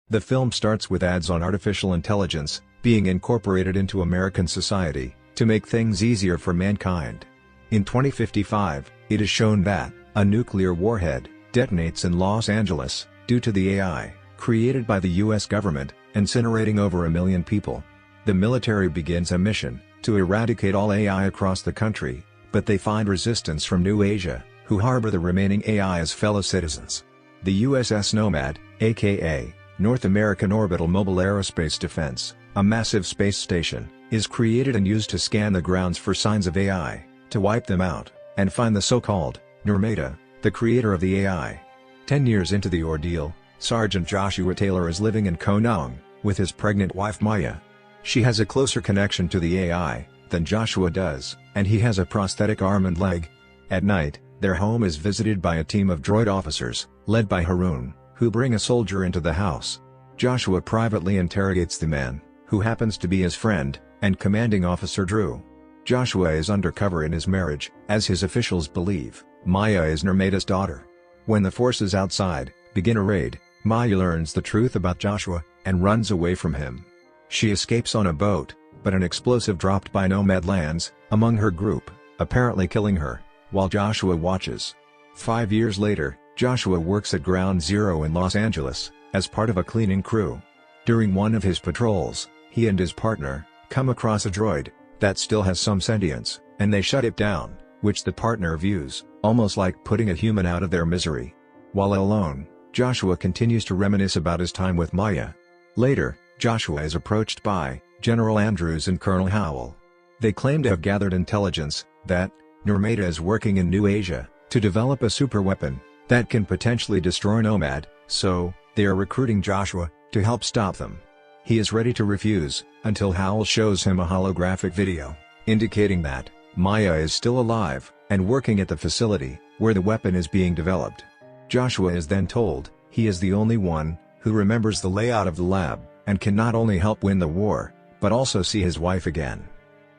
The film starts with ads on artificial intelligence being incorporated into American society to make things easier for mankind. In 2055, it is shown that a nuclear warhead detonates in Los Angeles due to the AI created by the US government, incinerating over 1 million people. The military begins a mission to eradicate all AI across the country, but they find resistance from New Asia, who harbor the remaining AI as fellow citizens. The USS NOMAD, aka North American Orbital Mobile Aerospace Defense, a massive space station, is created and used to scan the grounds for signs of AI, to wipe them out, and find the so-called NOMAD, the creator of the AI. 10 years into the ordeal, Sergeant Joshua Taylor is living in Konong, with his pregnant wife Maya. She has a closer connection to the AI than Joshua does, and he has a prosthetic arm and leg. At night, their home is visited by a team of droid officers, led by Haroon, who bring a soldier into the house. Joshua privately interrogates the man, who happens to be his friend, and commanding officer Drew. Joshua is undercover in his marriage, as his officials believe. Maya is Nirmata's daughter. When the forces outside begin a raid, Maya learns the truth about Joshua, and runs away from him. She escapes on a boat, but an explosive dropped by NOMAD lands among her group, apparently killing her, while Joshua watches. 5 years later, Joshua works at Ground Zero in Los Angeles, as part of a cleaning crew. During one of his patrols, he and his partner come across a droid that still has some sentience, and they shut it down, which the partner views almost like putting a human out of their misery. While alone, Joshua continues to reminisce about his time with Maya. Later, Joshua is approached by General Andrews and Colonel Howell. They claim to have gathered intelligence that Nirmata is working in New Asia to develop a superweapon that can potentially destroy NOMAD, so they are recruiting Joshua to help stop them. He is ready to refuse, until Howell shows him a holographic video, indicating that Maya is still alive, and working at the facility where the weapon is being developed. Joshua is then told he is the only one who remembers the layout of the lab, and can not only help win the war, but also see his wife again.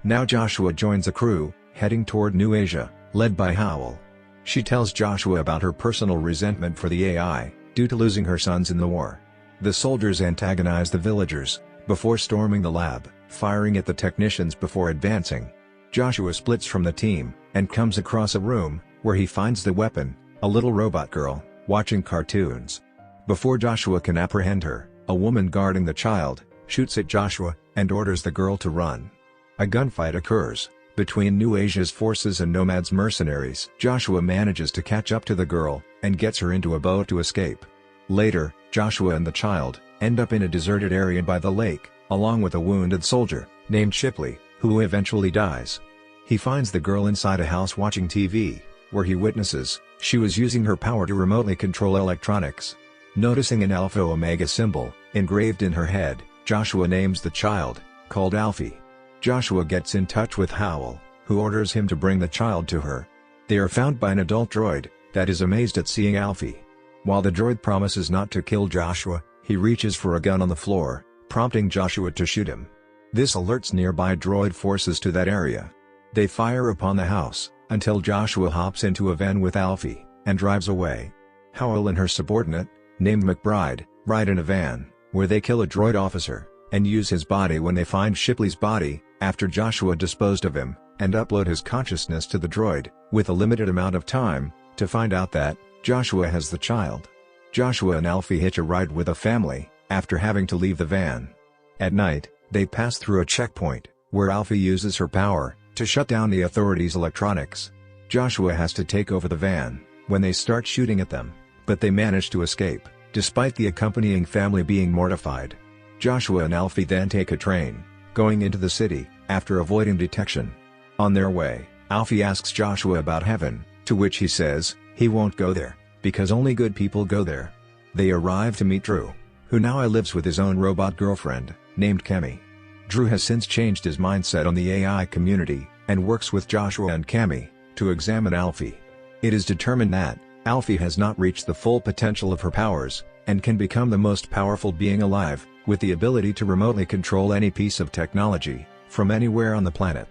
Now Joshua joins the crew, heading toward New Asia, led by Howell. She tells Joshua about her personal resentment for the AI, due to losing her sons in the war. The soldiers antagonize the villagers, before storming the lab, firing at the technicians before advancing. Joshua splits from the team, and comes across a room, where he finds the weapon, a little robot girl, watching cartoons. Before Joshua can apprehend her, a woman guarding the child shoots at Joshua, and orders the girl to run. A gunfight occurs between New Asia's forces and NOMAD's mercenaries. Joshua manages to catch up to the girl, and gets her into a boat to escape. Later, Joshua and the child end up in a deserted area by the lake, along with a wounded soldier named Shipley, who eventually dies. He finds the girl inside a house watching TV, where he witnesses she was using her power to remotely control electronics. Noticing an Alpha Omega symbol engraved in her head, Joshua names the child, called Alphie. Joshua gets in touch with Howell, who orders him to bring the child to her. They are found by an adult droid that is amazed at seeing Alphie. While the droid promises not to kill Joshua, he reaches for a gun on the floor, prompting Joshua to shoot him. This alerts nearby droid forces to that area. They fire upon the house, until Joshua hops into a van with Alphie, and drives away. Howell and her subordinate, named McBride, ride in a van, where they kill a droid officer, and use his body when they find Shipley's body, after Joshua disposed of him, and upload his consciousness to the droid, with a limited amount of time, to find out that Joshua has the child. Joshua and Alphie hitch a ride with a family, after having to leave the van. At night, they pass through a checkpoint, where Alphie uses her power to shut down the authorities' electronics. Joshua has to take over the van, when they start shooting at them, but they manage to escape, despite the accompanying family being mortified. Joshua and Alphie then take a train, going into the city, after avoiding detection. On their way, Alphie asks Joshua about heaven, to which he says he won't go there, because only good people go there. They arrive to meet Drew, who now lives with his own robot girlfriend, named Kemi. Drew has since changed his mindset on the AI community, and works with Joshua and Kemi to examine Alphie. It is determined that Alphie has not reached the full potential of her powers, and can become the most powerful being alive, with the ability to remotely control any piece of technology, from anywhere on the planet.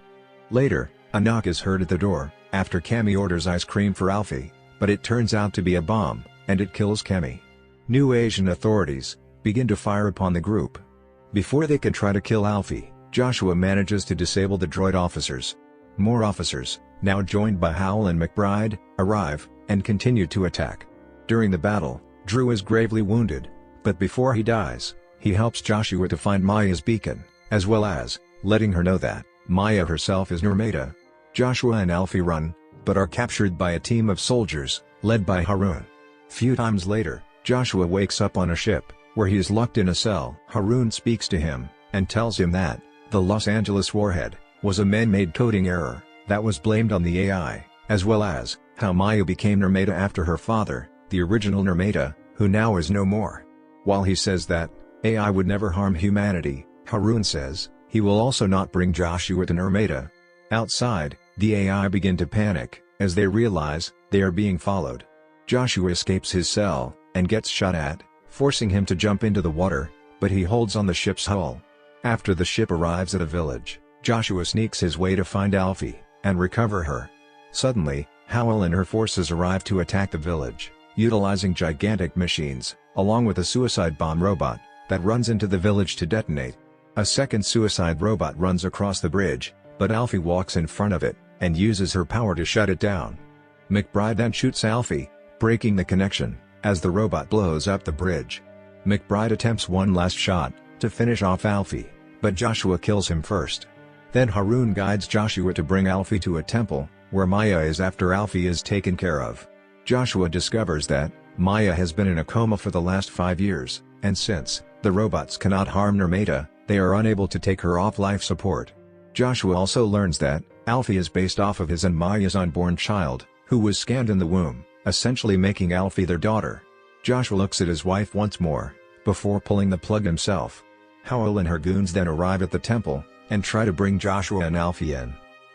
Later, a knock is heard at the door, after Kemi orders ice cream for Alphie, but it turns out to be a bomb, and it kills Kemi. New Asian authorities begin to fire upon the group. Before they can try to kill Alphie, Joshua manages to disable the droid officers. More officers, now joined by Howell and McBride, arrive, and continue to attack. During the battle, Drew is gravely wounded, but before he dies, he helps Joshua to find Maya's beacon, as well as letting her know that Maya herself is NOMAD. Joshua and Alphie run, but are captured by a team of soldiers, led by Haroon. Few times later, Joshua wakes up on a ship, where he is locked in a cell. Haroon speaks to him, and tells him that the Los Angeles warhead was a man-made coding error that was blamed on the AI, as well as how Maya became NOMAD after her father, the original NOMAD, who now is no more. While he says that AI would never harm humanity, Haroon says he will also not bring Joshua to NOMAD. Outside, the AI begin to panic as they realize they are being followed. Joshua escapes his cell and gets shot at, forcing him to jump into the water, but he holds on the ship's hull. After the ship arrives at a village, Joshua sneaks his way to find Alphie and recover her. Suddenly, Howell and her forces arrive to attack the village, utilizing gigantic machines, along with a suicide bomb robot that runs into the village to detonate. A second suicide robot runs across the bridge, but Alphie walks in front of it and uses her power to shut it down. McBride then shoots Alphie, breaking the connection as the robot blows up the bridge. McBride attempts one last shot to finish off Alphie, but Joshua kills him first. Then Haroon guides Joshua to bring Alphie to a temple, where Maya is after Alphie is taken care of. Joshua discovers that Maya has been in a coma for the last 5 years, and since the robots cannot harm NOMAD, they are unable to take her off life support. Joshua also learns that Alphie is based off of his and Maya's unborn child, who was scanned in the womb, essentially making Alphie their daughter. Joshua looks at his wife once more, before pulling the plug himself. Howell and her goons then arrive at the temple, and try to bring Joshua and Alphie in.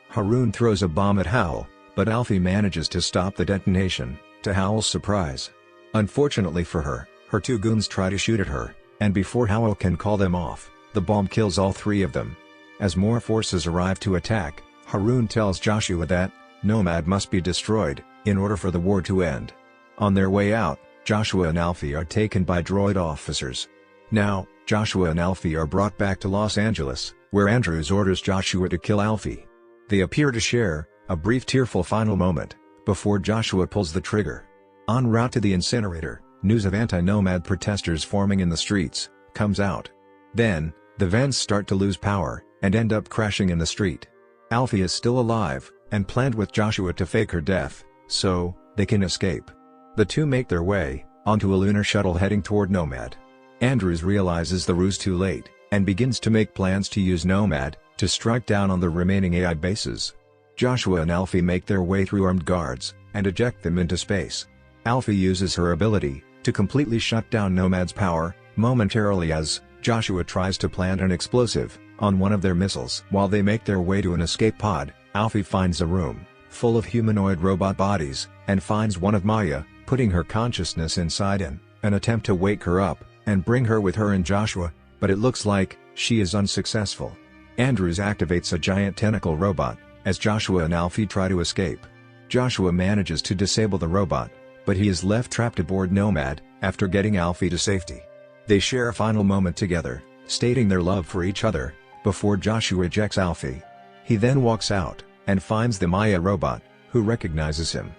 Haroon throws a bomb at Howell, but Alphie manages to stop the detonation, to Howell's surprise. Unfortunately for her, her two goons try to shoot at her, and before Howell can call them off, the bomb kills all three of them. As more forces arrive to attack, Haroon tells Joshua that NOMAD must be destroyed in order for the war to end. On their way out, Joshua and Alphie are taken by droid officers. Now, Joshua and Alphie are brought back to Los Angeles, where Andrews orders Joshua to kill Alphie. They appear to share a brief tearful final moment before Joshua pulls the trigger. En route to the incinerator, news of anti-NOMAD protesters forming in the streets comes out. Then, the vans start to lose power and end up crashing in the street. Alphie is still alive and planned with Joshua to fake her death, so they can escape. The two make their way onto a lunar shuttle heading toward NOMAD. Andrews realizes the ruse too late and begins to make plans to use NOMAD to strike down on the remaining AI bases. Joshua and Alphie make their way through armed guards and eject them into space. Alphie uses her ability to completely shut down NOMAD's power momentarily as Joshua tries to plant an explosive on one of their missiles. While they make their way to an escape pod, Alphie finds a room full of humanoid robot bodies and finds one of Maya, putting her consciousness inside in an attempt to wake her up and bring her with her and Joshua, but it looks like she is unsuccessful. Andrews activates a giant tentacle robot as Joshua and Alphie try to escape. Joshua manages to disable the robot, but he is left trapped aboard NOMAD after getting Alphie to safety. They share a final moment together, stating their love for each other, before Joshua ejects Alphie. He then walks out and finds the Maya robot, who recognizes him.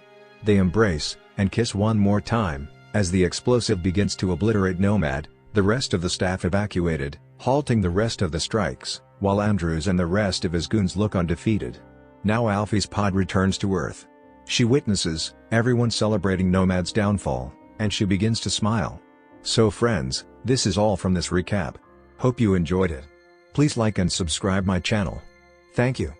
They embrace and kiss one more time as the explosive begins to obliterate NOMAD. The rest of the staff evacuated, halting the rest of the strikes, while Andrews and the rest of his goons look undefeated. Now Alphie's pod returns to Earth. She witnesses everyone celebrating NOMAD's downfall, and she begins to smile. So friends, this is all from this recap. Hope you enjoyed it. Please like and subscribe my channel. Thank you.